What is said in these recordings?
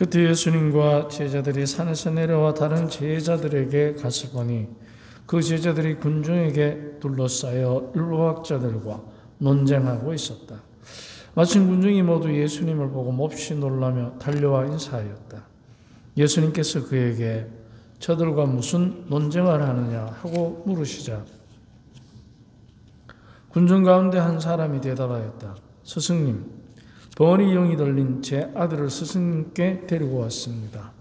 그때 예수님과 제자들이 산에서 내려와 다른 제자들에게 가서 보니 그 제자들이 군중에게 둘러싸여 율법학자들과 논쟁하고 있었다. 마침 군중이 모두 예수님을 보고 몹시 놀라며 달려와 인사하였다. 예수님께서 그에게 저들과 무슨 논쟁을 하느냐 하고 물으시자 군중 가운데 한 사람이 대답하였다. 스승님, 번이 영이 들린 제 아들을 스승님께 데리고 왔습니다.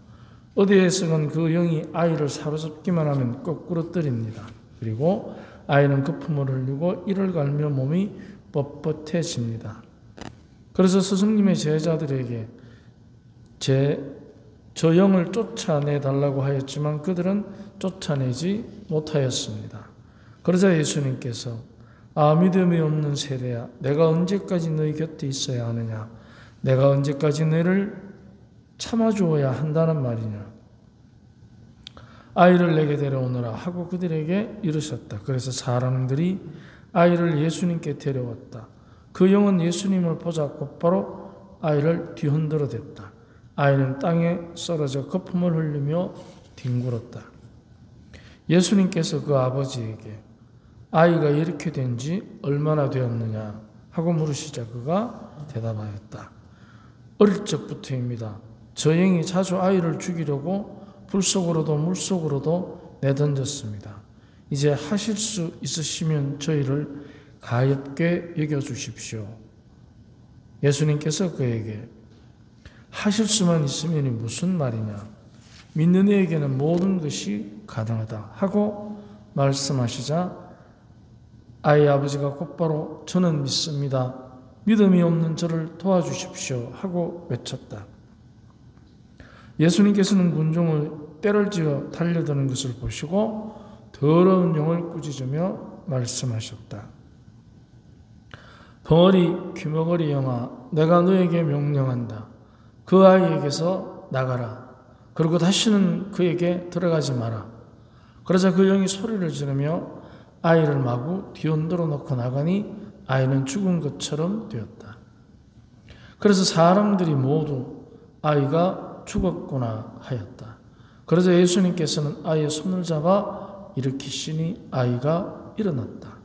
어디에서는 그 영이 아이를 사로잡기만 하면 거꾸로 때립니다. 그리고 아이는 거품을 흘리고 이를 갈며 몸이 뻣뻣해집니다. 그래서 스승님의 제자들에게 저 영을 쫓아내달라고 하였지만 그들은 쫓아내지 못하였습니다. 그러자 예수님께서 믿음이 없는 세대야, 내가 언제까지 너희 곁에 있어야 하느냐? 내가 언제까지 너희를 참아주어야 한다는 말이냐? 아이를 내게 데려오너라 하고 그들에게 이르셨다. 그래서 사람들이 아이를 예수님께 데려왔다. 그 영은 예수님을 보자 곧바로 아이를 뒤흔들어 댔다. 아이는 땅에 쓰러져 거품을 흘리며 뒹굴었다. 예수님께서 그 아버지에게 아이가 이렇게 된 지 얼마나 되었느냐 하고 물으시자 그가 대답하였다. 어릴 적부터입니다. 저 영이 자주 아이를 죽이려고 불 속으로도 물 속으로도 내던졌습니다. 이제 하실 수 있으시면 저희를 가엾게 여겨주십시오. 예수님께서 그에게 하실 수만 있으면 무슨 말이냐? 믿는 이에게는 모든 것이 가능하다 하고 말씀하시자 아이 아버지가 곧바로 저는 믿습니다. 믿음이 없는 저를 도와주십시오 하고 외쳤다. 예수님께서는 군중을 떼를 지어 달려드는 것을 보시고 더러운 영을 꾸짖으며 말씀하셨다. 벙어리 귀머거리 영아, 내가 너에게 명령한다. 그 아이에게서 나가라. 그리고 다시는 그에게 들어가지 마라. 그러자 그 영이 소리를 지르며 아이를 마구 뒤흔들어 놓고 나가니 아이는 죽은 것처럼 되었다. 그래서 사람들이 모두 아이가 죽었구나 하였다. 그러자 예수님께서는 아이의 손을 잡아 일으키시니 아이가 일어났다.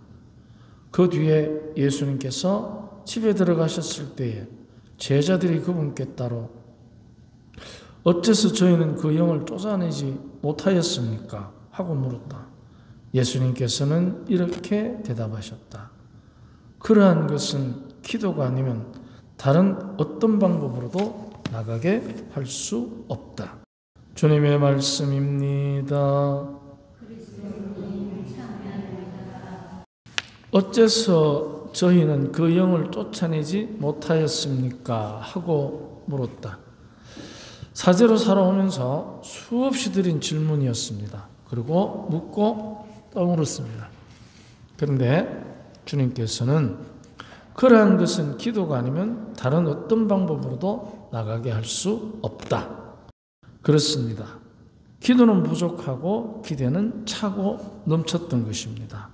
그 뒤에 예수님께서 집에 들어가셨을 때에 제자들이 그분께 따로 어째서 저희는 그 영을 쫓아내지 못하였습니까? 하고 물었다. 예수님께서는 이렇게 대답하셨다. 그러한 것은 기도가 아니면 다른 어떤 방법으로도 나가게 할 수 없다. 주님의 말씀입니다. 어째서 저희는 그 영을 쫓아내지 못하였습니까? 하고 물었다. 사제로 살아오면서 수없이 드린 질문이었습니다. 그리고 묻고 또 물었습니다. 그런데 주님께서는 그러한 것은 기도가 아니면 다른 어떤 방법으로도 나가게 할 수 없다. 그렇습니다. 기도는 부족하고 기대는 차고 넘쳤던 것입니다.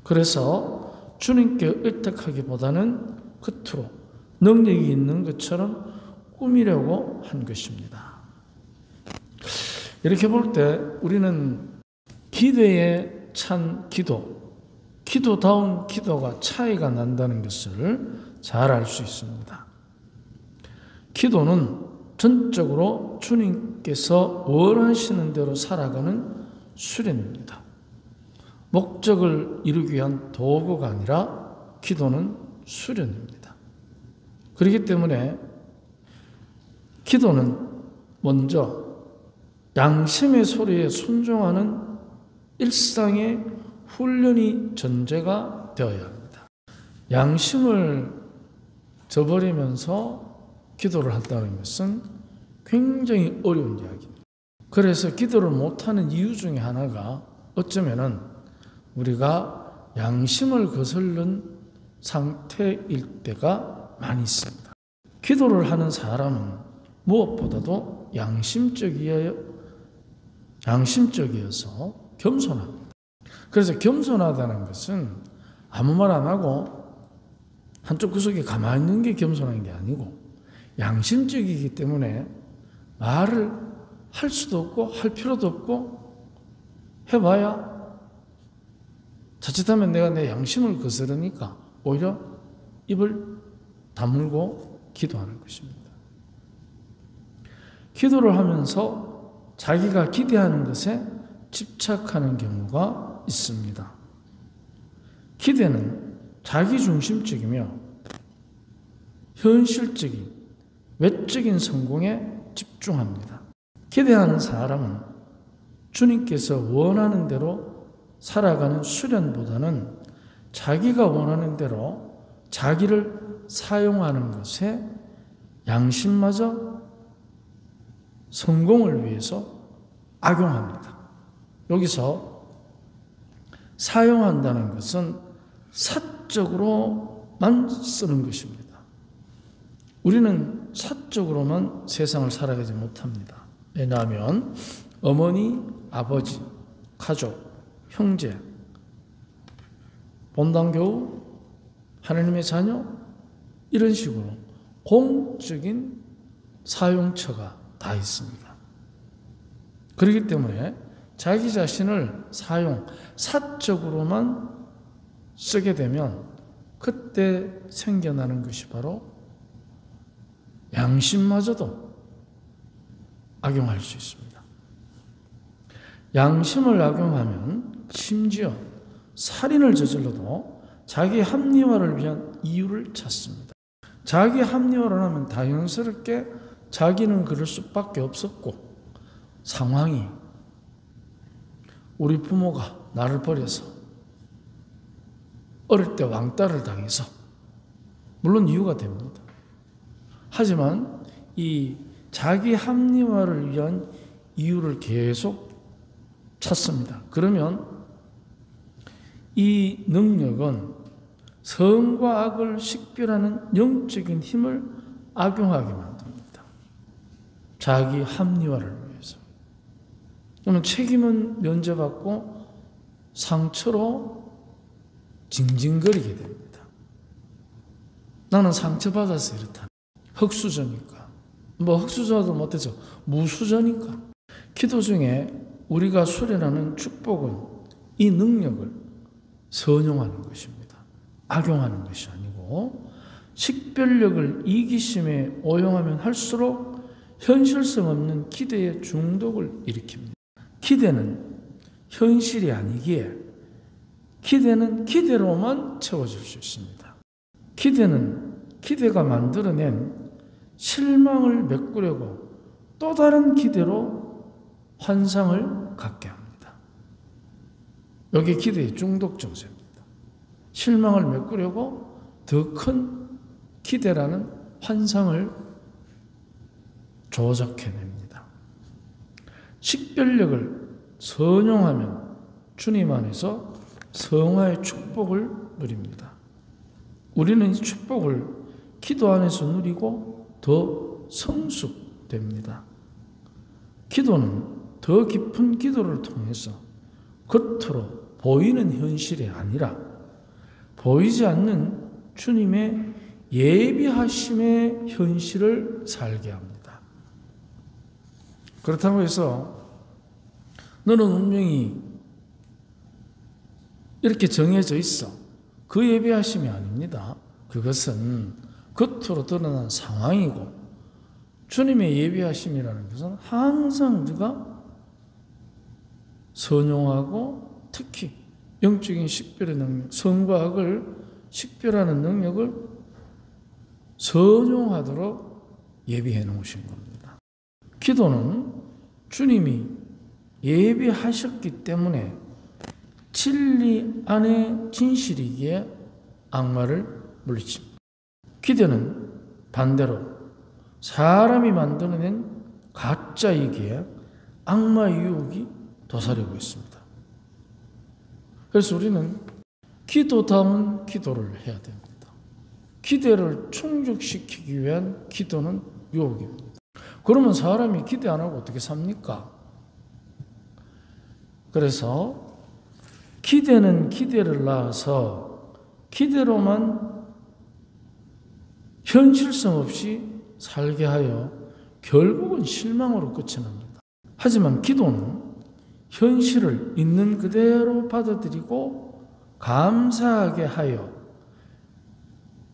그래서 주님께 의탁하기보다는 겉으로 능력이 있는 것처럼 꾸미려고 한 것입니다. 이렇게 볼 때 우리는 기대에 찬 기도다운 기도가 차이가 난다는 것을 잘 알 수 있습니다. 기도는 전적으로 주님께서 원하시는 대로 살아가는 수련입니다. 목적을 이루기 위한 도구가 아니라 기도는 수련입니다. 그렇기 때문에 기도는 먼저 양심의 소리에 순종하는 일상의 훈련이 전제가 되어야 합니다. 양심을 저버리면서 기도를 한다는 것은 굉장히 어려운 이야기입니다. 그래서 기도를 못하는 이유 중에 하나가 어쩌면은 우리가 양심을 거스른 상태일 때가 많이 있습니다. 기도를 하는 사람은 무엇보다도 양심적이어서 겸손합니다. 그래서 겸손하다는 것은 아무 말 안 하고 한쪽 구석에 가만히 있는 게 겸손한 게 아니고 양심적이기 때문에 말을 할 수도 없고 할 필요도 없고 해봐야 자칫하면 내가 내 양심을 거스르니까 오히려 입을 다물고 기도하는 것입니다. 기도를 하면서 자기가 기대하는 것에 집착하는 경우가 있습니다. 기대는 자기중심적이며 현실적인 외적인 성공에 집중합니다. 기대하는 사람은 주님께서 원하는 대로 살아가는 수련보다는 자기가 원하는 대로 자기를 사용하는 것에 양심마저 성공을 위해서 악용합니다. 여기서 사용한다는 것은 사적으로만 쓰는 것입니다. 우리는 사적으로만 세상을 살아가지 못합니다. 왜냐하면 어머니, 아버지, 가족, 형제, 본당교우, 하나님의 자녀 이런 식으로 공적인 사용처가 다 있습니다. 그렇기 때문에 자기 자신을 사적으로만 쓰게 되면 그때 생겨나는 것이 바로 양심마저도 악용할 수 있습니다. 양심을 악용하면 심지어 살인을 저질러도 자기 합리화를 위한 이유를 찾습니다. 자기 합리화를 하면 자연스럽게 자기는 그럴 수밖에 없었고 상황이 우리 부모가 나를 버려서 어릴 때 왕따를 당해서 물론 이유가 됩니다. 하지만 이 자기 합리화를 위한 이유를 계속 찾습니다. 그러면 이 능력은 선과 악을 식별하는 영적인 힘을 악용하게 만듭니다. 자기 합리화를 위해서. 그러면 책임은 면제받고 상처로 징징거리게 됩니다. 나는 상처받아서 이렇다. 흑수저니까. 흑수저도 못해서 무수저니까. 기도 중에 우리가 수련하는 축복은 이 능력을 선용하는 것입니다. 악용하는 것이 아니고 식별력을 이기심에 오용하면 할수록 현실성 없는 기대의 중독을 일으킵니다. 기대는 현실이 아니기에 기대는 기대로만 채워질 수 있습니다. 기대가 만들어낸 실망을 메꾸려고 또 다른 기대로 환상을 갖게 합니다. 여기 기대의 중독 정세입니다. 실망을 메꾸려고 더 큰 기대라는 환상을 조작해냅니다. 식별력을 선용하면 주님 안에서 성화의 축복을 누립니다. 우리는 이 축복을 기도 안에서 누리고 더 성숙됩니다. 기도는 더 깊은 기도를 통해서 겉으로 보이는 현실이 아니라 보이지 않는 주님의 예비하심의 현실을 살게 합니다. 그렇다고 해서 너는 운명이 이렇게 정해져 있어. 그 예비하심이 아닙니다. 그것은 겉으로 드러난 상황이고 주님의 예비하심이라는 것은 항상 우리가 선용하고 특히 영적인 식별의 능력, 선과 악을 식별하는 능력을 선용하도록 예비해 놓으신 겁니다. 기도는 주님이 예비하셨기 때문에 진리 안에 진실이기에 악마를 물리칩니다. 기대는 반대로 사람이 만들어낸 가짜이기에 악마의 유혹이 도사리고 있습니다. 그래서 우리는 기도다운 기도를 해야 됩니다. 기대를 충족시키기 위한 기도는 유혹입니다. 그러면 사람이 기대 안 하고 어떻게 삽니까? 그래서 기대는 기대를 낳아서 기대로만 현실성 없이 살게 하여 결국은 실망으로 끝이 납니다. 하지만 기도는 현실을 있는 그대로 받아들이고 감사하게 하여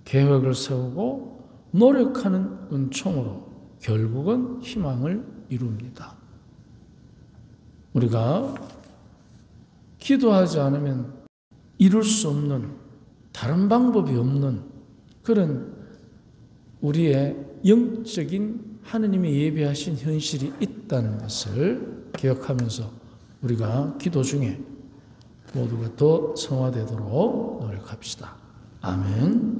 계획을 세우고 노력하는 은총으로 결국은 희망을 이룹니다. 우리가 기도하지 않으면 이룰 수 없는, 다른 방법이 없는 그런 우리의 영적인 하느님이 예비하신 현실이 있다는 것을 기억하면서 우리가 기도 중에 모두가 더 성화되도록 노력합시다. 아멘.